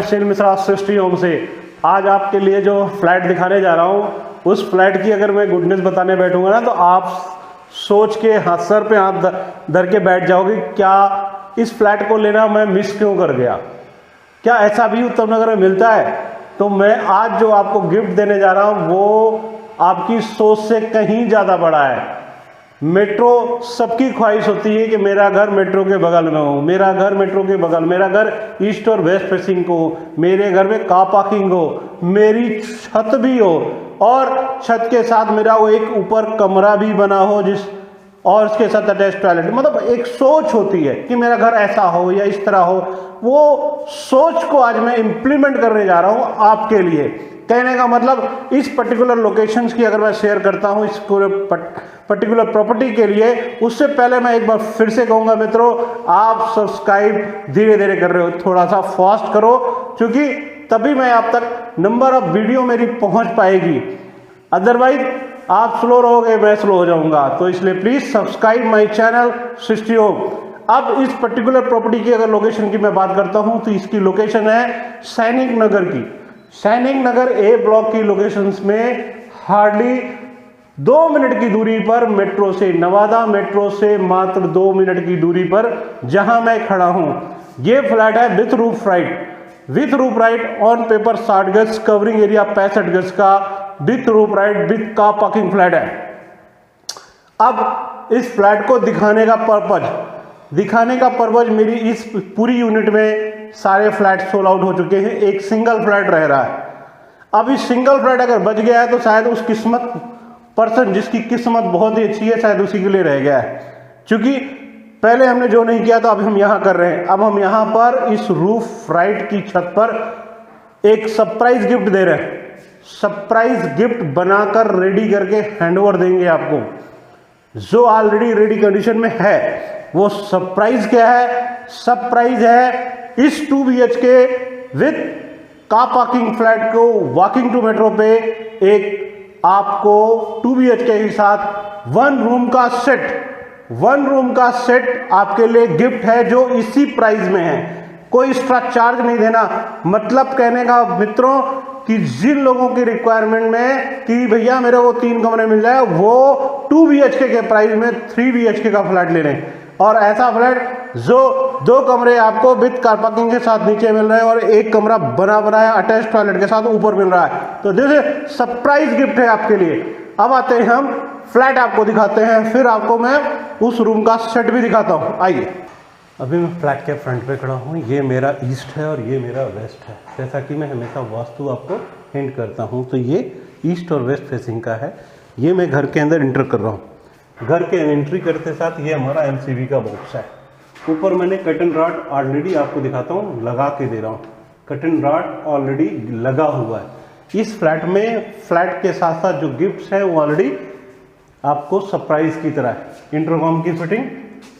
सुशील मिश्रा सृष्टि home से। आज आपके लिए जो फ्लैट दिखाने जा रहा हूँ उस फ्लैट की अगर मैं गुडनेस बताने बैठूंगा ना तो आप सोच के हाथ सर पे हाथ धर के बैठ जाओगे, क्या इस फ्लैट को लेना मैं मिस क्यों कर गया, क्या ऐसा भी उत्तम नगर में मिलता है। तो मैं आज जो आपको गिफ्ट देने जा रहा हूँ वो आपकी सोच से कहीं ज़्यादा बड़ा है। मेट्रो सबकी ख्वाहिश होती है कि मेरा घर मेट्रो के बगल में हो, मेरा घर मेट्रो के बगल, मेरा घर ईस्ट और वेस्ट फेसिंग को, मेरे घर में कार पार्किंग हो, मेरी छत भी हो और छत के साथ मेरा वो एक ऊपर कमरा भी बना हो जिस और इसके साथ अटैच टॉयलेट। मतलब एक सोच होती है कि मेरा घर ऐसा हो या इस तरह हो। वो सोच को आज मैं इंप्लीमेंट करने जा रहा हूँ आपके लिए। कहने का मतलब इस पर्टिकुलर लोकेशंस की अगर मैं शेयर करता हूँ इस पर्टिकुलर प्रॉपर्टी के लिए, उससे पहले मैं एक बार फिर से कहूँगा मित्रों, आप सब्सक्राइब धीरे धीरे कर रहे हो, थोड़ा सा फास्ट करो, क्योंकि तभी मैं आप तक नंबर ऑफ वीडियो मेरी पहुँच पाएगी। अदरवाइज आप स्लो रहोगे, मैं स्लो हो जाऊंगा। तो इसलिए please subscribe my channel Srishti home. अब इस पर्टिकुलर प्रॉपर्टी की अगर लोकेशन की मैं बात करता हूं तो इसकी लोकेशन है सैनिक नगर की। सैनिक नगर ए ब्लॉक की लोकेशंस में हार्डली 2 मिनट की दूरी पर मेट्रो से, नवादा मेट्रो से मात्र 2 मिनट की दूरी पर जहां मैं खड़ा हूं, ये फ्लैट है with roof right. With roof right on paper 60 गज, कवरिंग एरिया 65 गज का with roof right with car parking flat है। अब इस फ्लैट को दिखाने का पर्पज मेरी इस पूरी यूनिट में सारे फ्लैट सोल्ड आउट हो चुके हैं, एक सिंगल फ्लैट रह रहा है। अब इस सिंगल फ्लैट अगर बच गया है तो शायद उस किस्मत पर्सन जिसकी किस्मत बहुत ही अच्छी है शायद उसी के लिए रह गया है, क्योंकि पहले हमने जो नहीं किया था अभी हम यहां कर रहे हैं। अब हम यहां पर इस रूफ राइट की छत पर एक सरप्राइज गिफ्ट दे रहे हैं। सरप्राइज गिफ्ट बनाकर रेडी करके हैंडओवर देंगे आपको, जो ऑलरेडी रेडी कंडीशन में है। वो सरप्राइज क्या है? सरप्राइज है इस 2 BHK with car parking flat को वॉकिंग टू मेट्रो पे एक आपको 2 BHK के साथ 1 रूम का सेट आपके लिए गिफ्ट है, जो इसी प्राइस में है। कोई एक्स्ट्रा चार्ज नहीं देना। मतलब कहने का मित्रों कि जिन लोगों की रिक्वायरमेंट में कि भैया मेरे को 3 कमरे मिल जाए, वो 2 BHK के प्राइस में 3 BHK का फ्लैट ले लें। और ऐसा फ्लैट जो 2 कमरे आपको विद कार पार्किंग के साथ नीचे मिल रहे हैं और 1 कमरा बना बनाया अटैच टॉयलेट के साथ ऊपर मिल रहा है। तो दिस सरप्राइज गिफ्ट है आपके लिए। अब आते हैं हम फ्लैट आपको दिखाते हैं, फिर आपको मैं उस रूम का सेट भी दिखाता हूँ। आइए, अभी मैं फ्लैट के फ्रंट पे खड़ा हूँ। ये मेरा ईस्ट है और ये मेरा वेस्ट है। जैसा कि मैं हमेशा वास्तु आपको हिंट करता हूँ, तो ये ईस्ट और वेस्ट फेसिंग का है। ये मैं घर के अंदर इंटर कर रहा हूँ। घर के एंट्री करते साथ ये हमारा MCB का बॉक्स है। ऊपर मैंने कर्टन रॉड ऑलरेडी आपको दिखाता हूँ, लगा के दे रहा हूँ। कर्टन रॉड ऑलरेडी लगा हुआ है। इस फ्लैट में फ्लैट के साथ साथ जो गिफ्ट्स है वो ऑलरेडी आपको सरप्राइज की तरह है। इंटरकॉम की फिटिंग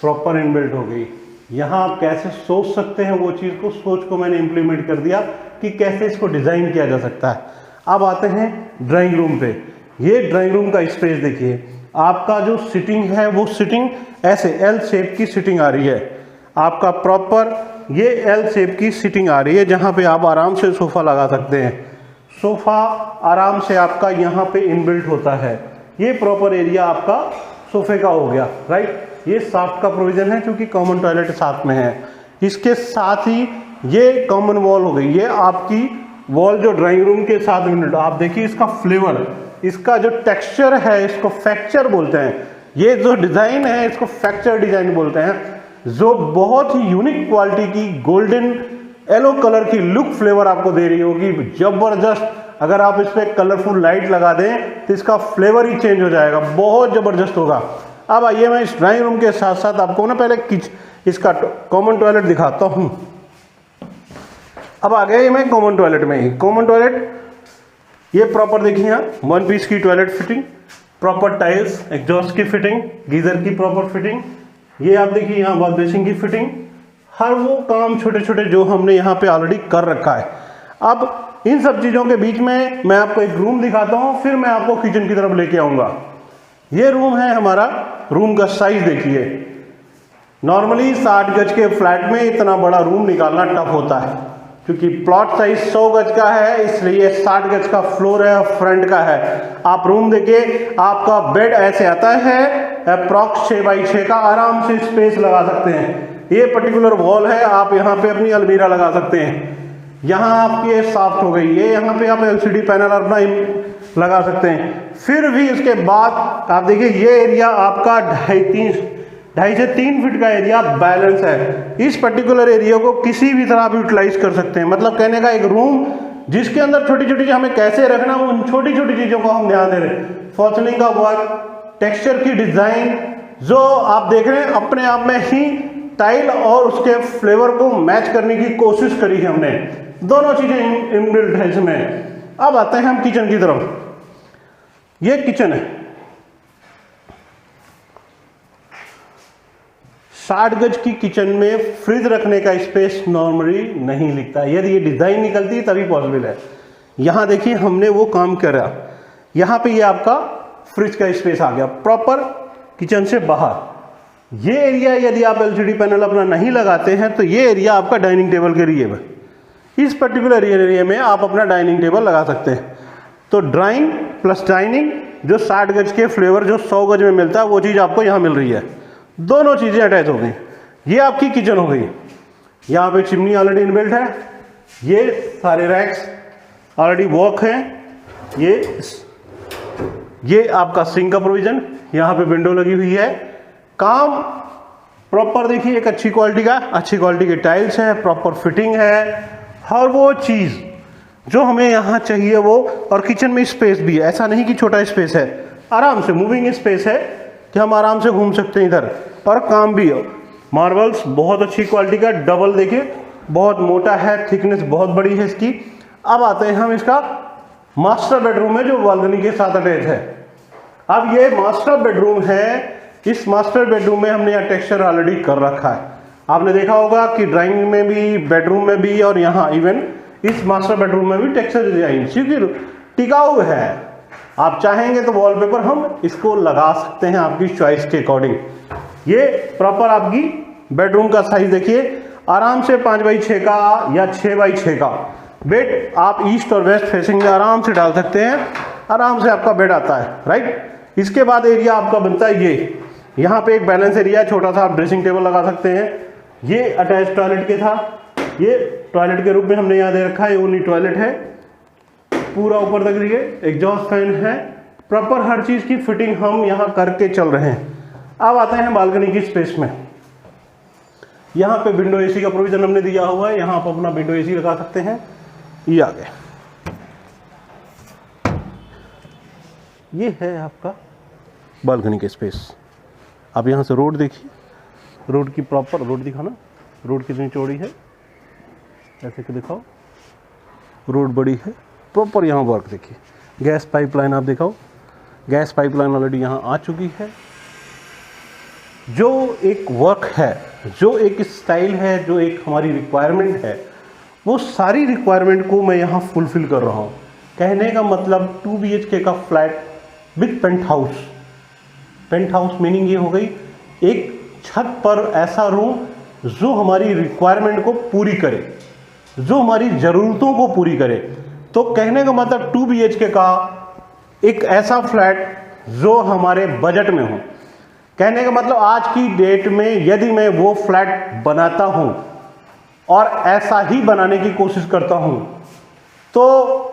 प्रॉपर इनबिल्ट हो गई। यहाँ आप कैसे सोच सकते हैं वो चीज़ को, सोच को मैंने इंप्लीमेंट कर दिया कि कैसे इसको डिज़ाइन किया जा सकता है। अब आते हैं ड्राइंग रूम पे। ये ड्राइंग रूम का स्पेस देखिए। आपका जो सिटिंग है वो सिटिंग ऐसे L शेप की सिटिंग आ रही है। आपका प्रॉपर ये L शेप की सिटिंग आ रही है, जहाँ पे आप आराम से सोफ़ा लगा सकते हैं। सोफ़ा आराम से आपका यहाँ पे इनबिल्ट होता है। ये प्रॉपर एरिया आपका सोफे का हो गया, राइट। ये साफ्ट का प्रोविजन है क्योंकि कॉमन टॉयलेट साथ में है। इसके साथ ही ये कॉमन वॉल हो गई। ये आपकी वॉल जो ड्राइंग रूम के साथ में, आप देखिए इसका फ्लेवर, इसका जो टेक्सचर है इसको फैक्चर बोलते हैं। ये जो डिज़ाइन है इसको फैक्चर डिज़ाइन बोलते हैं, जो बहुत ही यूनिक क्वालिटी की गोल्डन येलो कलर की लुक फ्लेवर आपको दे रही होगी। जबरदस्त। अगर आप इस पर कलरफुल लाइट लगा दें तो इसका फ्लेवर ही चेंज हो जाएगा, बहुत ज़बरदस्त होगा। अब आइए मैं इस ड्राइंग रूम के साथ साथ आपको ना पहले इसका कॉमन टॉयलेट दिखाता हूँ। अब आ गए मैं कॉमन टॉयलेट में ही। कॉमन टॉयलेट ये प्रॉपर देखिए यहाँ 1 पीस की toilet fitting, proper tiles, exhaust की फिटिंग, गीजर की प्रॉपर फिटिंग। ये आप देखिए यहाँ वॉश बेसिन की फिटिंग। हर वो काम छोटे छोटे जो हमने यहाँ पे ऑलरेडी कर रखा है। अब इन सब चीज़ों के बीच में मैं आपको एक रूम दिखाता हूँ, फिर मैं आपको किचन की तरफ लेके आऊँगा। ये रूम है हमारा। रूम का साइज देखिए। नॉर्मली 60 गज के फ्लैट में इतना बड़ा रूम निकालना टफ होता है। क्योंकि प्लॉट साइज 100 गज का है इसलिए 60 गज का फ्लोर है और फ्रंट का है। आप रूम देखिए, आपका बेड ऐसे आता है अप्रॉक्स 6 बाई 6 का, आराम से स्पेस लगा सकते हैं। ये पर्टिकुलर वॉल है, आप यहाँ पे अपनी अलमीरा लगा सकते हैं। यहाँ आपकी ये सॉफ्ट हो गई, ये यहाँ पे आप एलसीडी पैनल अपना लगा सकते हैं। फिर भी उसके बाद आप देखिए ये एरिया आपका 2.5 से 3 फीट का एरिया बैलेंस है। इस पर्टिकुलर एरिया को किसी भी तरह आप यूटिलाइज कर सकते हैं। मतलब कहने का एक रूम जिसके अंदर छोटी छोटी हमें कैसे रखना, उन छोटी छोटी चीजों को हम ध्यान दे रहे हैं। फॉल्सनिंग का वर्क, टेक्सचर की डिजाइन जो आप देख रहे हैं, अपने आप में ही टाइल और उसके फ्लेवर को मैच करने की कोशिश करी है हमने। दोनों चीजें इनबिल्ट है इसमें। अब आते हैं हम किचन की तरफ। ये किचन है, 60 गज की किचन में फ्रिज रखने का स्पेस नॉर्मली नहीं लिखता। यदि ये डिजाइन निकलती है तभी पॉसिबल है। यहां देखिए हमने वो काम करा, यहां पे ये आपका फ्रिज का स्पेस आ गया प्रॉपर किचन से बाहर। ये एरिया यदि आप एलसीडी पैनल अपना नहीं लगाते हैं तो ये एरिया आपका डाइनिंग टेबल के लिए है। इस पर्टिकुलर एरिया में आप अपना डाइनिंग टेबल लगा सकते हैं। तो ड्राइंग प्लस डाइनिंग, जो 60 गज के फ्लेवर जो 100 गज में मिलता है वो चीज़ आपको यहाँ मिल रही है। दोनों चीज़ें अटैच हो गई। ये आपकी किचन हो गई। यहाँ पे चिमनी ऑलरेडी इनबिल्ट है। ये सारे रैक्स ऑलरेडी वॉक हैं। ये आपका सिंक का प्रोविजन, यहाँ पे विंडो लगी हुई है। काम प्रॉपर देखिए, एक अच्छी क्वालिटी के टाइल्स है, प्रॉपर फिटिंग है, हर वो चीज़ जो हमें यहाँ चाहिए वो। और किचन में स्पेस भी है, ऐसा नहीं कि छोटा स्पेस है, आराम से मूविंग स्पेस है कि हम आराम से घूम सकते हैं इधर। और काम भी है, मार्बल्स बहुत अच्छी क्वालिटी का, डबल देखिए बहुत मोटा है, थिकनेस बहुत बड़ी है इसकी। अब आते हैं हम इसका मास्टर बेडरूम में जो बालकनी के साथ अटैच है। अब ये मास्टर बेडरूम है। इस मास्टर बेडरूम में हमने यहाँ टेक्सचर ऑलरेडी कर रखा है। आपने देखा होगा कि ड्राइंग में भी, बेडरूम में भी, और यहाँ इवन इस मास्टर बेडरूम में भी टेक्सचर डिजाइन क्योंकि टिकाऊ है। आप चाहेंगे तो वॉलपेपर हम इसको लगा सकते हैं आपकी चॉइस के अकॉर्डिंग। ये प्रॉपर आपकी बेडरूम का साइज देखिए, आराम से 5 बाई 6 का या 6 बाई 6 का बेड आप ईस्ट और वेस्ट फेसिंग में आराम से डाल सकते हैं। आराम से आपका बेड आता है, राइट। इसके बाद एरिया आपका बनता है ये, यहाँ पे एक बैलेंस एरिया छोटा सा, आप ड्रेसिंग टेबल लगा सकते हैं। ये अटैच टॉयलेट के था, ये टॉयलेट के रूप में हमने यहाँ दे रखा है। ओनली टॉयलेट है, पूरा ऊपर तक देखिए एग्जॉस्ट फैन है, प्रॉपर हर चीज की फिटिंग हम यहाँ करके चल रहे हैं। अब आते हैं बालकनी की स्पेस में। यहाँ पे विंडो एसी का प्रोविजन हमने दिया हुआ है, यहाँ आप अपना विंडो एसी लगा सकते हैं। ये आ गए, ये है आपका बालकनी का स्पेस। आप यहाँ से रोड देखिए, रोड की प्रॉपर रोड दिखाना, रोड कितनी चौड़ी है ऐसे कि दिखाओ, रोड बड़ी है, प्रॉपर यहाँ वर्क देखिए। गैस पाइपलाइन आप दिखाओ, गैस पाइपलाइन ऑलरेडी यहाँ आ चुकी है। जो एक वर्क है, जो एक स्टाइल है, जो एक हमारी रिक्वायरमेंट है, वो सारी रिक्वायरमेंट को मैं यहाँ फुलफिल कर रहा हूँ। कहने का मतलब 2 BHK का flat with penthouse. Penthouse meaning ये हो गई एक छत पर ऐसा रूम जो हमारी रिक्वायरमेंट को पूरी करे, जो हमारी ज़रूरतों को पूरी करे। तो कहने का मतलब 2 BHK का एक ऐसा फ्लैट जो हमारे बजट में हो। कहने का मतलब आज की डेट में यदि मैं वो फ्लैट बनाता हूँ और ऐसा ही बनाने की कोशिश करता हूँ तो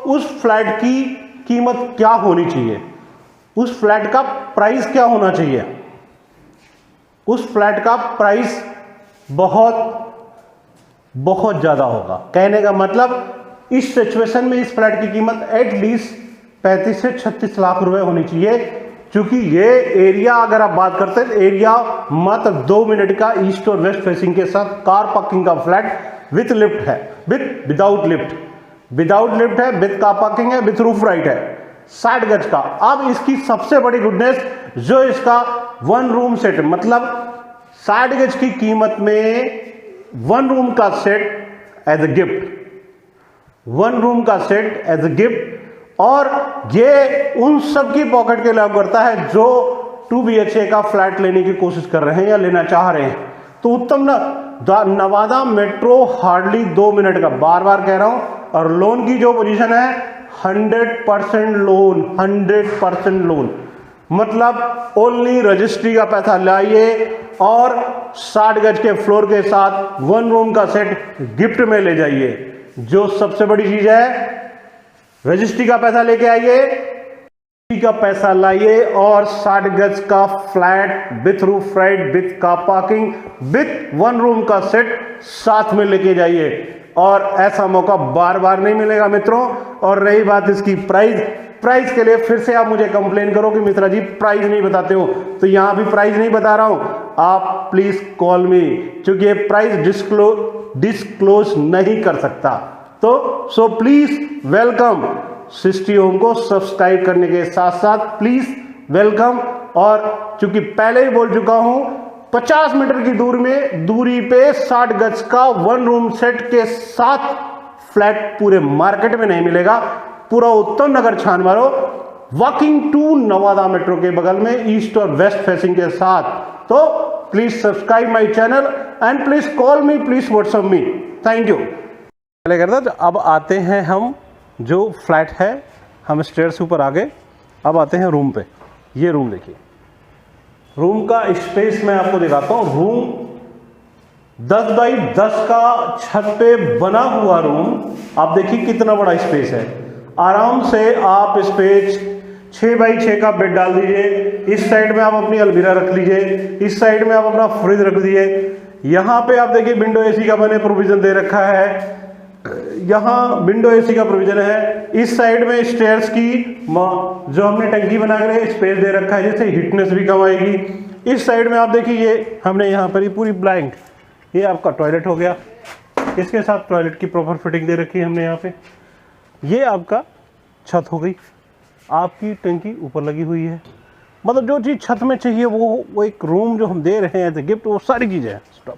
उस फ्लैट की कीमत क्या होनी चाहिए, उस फ्लैट का प्राइस क्या होना चाहिए। उस फ्लैट का प्राइस बहुत ज़्यादा होगा। कहने का मतलब इस सिचुएशन में इस फ्लैट की कीमत एटलीस्ट 35 से 36 लाख रुपए होनी चाहिए। क्योंकि ये एरिया अगर आप बात करते हैं, एरिया मात्र 2 मिनट का ईस्ट और वेस्ट फेसिंग के साथ कार पार्किंग का फ्लैट विथ लिफ्ट है, विदाउट लिफ्ट है, विथ कार पार्किंग है, विथ रूफ राइट है, 60 गज का। अब इसकी सबसे बड़ी गुडनेस जो इसका 1 रूम सेट, मतलब 60 गज की कीमत में 1 रूम का set as a gift, 1 room का सेट एज ए गिफ्ट। और ये उन सब की पॉकेट के लाभ करता है जो 2 BHK का फ्लैट लेने की कोशिश कर रहे हैं या लेना चाह रहे हैं। तो उत्तम ना, नवादा मेट्रो हार्डली 2 मिनट का, बार बार कह रहा हूं। और लोन की जो पोजीशन है 100% लोन, 100% लोन, मतलब ओनली रजिस्ट्री का पैसा लाइए और 60 गज के फ्लोर के साथ 1 रूम का सेट गिफ्ट में ले जाइए। जो सबसे बड़ी चीज है, रजिस्ट्री का पैसा लेके आइए, का पैसा लाइए और 60 गज का flat with roof right, with car parking, with 1 room का सेट साथ में लेके जाइए। और ऐसा मौका बार बार नहीं मिलेगा मित्रों। और रही बात इसकी प्राइस के लिए फिर से आप मुझे कंप्लेन करो कि मित्रा जी प्राइस नहीं बताते हो, तो यहां भी प्राइस नहीं बता रहा हूं। आप प्लीज कॉल मी, क्योंकि ये प्राइस डिस्क्लोज नहीं कर सकता। तो so please welcome Srishti home को सब्सक्राइब करने के साथ साथ प्लीज वेलकम। और चूंकि पहले ही बोल चुका हूं, 50 मीटर की दूरी पे 60 गज का 1 रूम सेट के साथ फ्लैट पूरे मार्केट में नहीं मिलेगा। पूरा उत्तम नगर छान मारो, वॉकिंग टू नवादा मेट्रो के बगल में, ईस्ट और वेस्ट फेसिंग के साथ। तो please subscribe my channel and please call me, please WhatsApp me. Thank you. पहले करता, अब आते हैं हम, जो फ्लैट है, हम स्टेयर से ऊपर आ गए, अब आते हैं रूम पे। ये रूम देखिए, रूम का स्पेस मैं आपको दिखाता हूँ। रूम 10 बाई 10 का छत पे बना हुआ रूम, आप देखिए कितना बड़ा स्पेस है। आराम से आप स्पेस 6 बाई 6 का बेड डाल दीजिए, इस साइड में आप अपनी अलमीरा रख लीजिए, इस साइड में आप अपना फ्रिज रख दीजिए। यहाँ पे आप देखिए विंडो एसी का मैंने प्रोविजन दे रखा है, यहाँ विंडो एसी का प्रोविजन है। इस साइड में स्टेयर्स की जो हमने टंकी बना कर स्पेस दे रखा है, जिससे हीटनेस भी कम आएगी। इस साइड में आप देखिए ये हमने यहाँ पर ही पूरी ब्लैंक, ये आपका टॉयलेट हो गया, इसके साथ टॉयलेट की प्रॉपर फिटिंग दे रखी है हमने यहाँ पे। ये आपका छत हो गई, आपकी टंकी ऊपर लगी हुई है। मतलब जो चीज़ छत में चाहिए वो एक रूम जो हम दे रहे हैं गिफ्ट, वो सारी चीज़ें हैं। स्टॉप।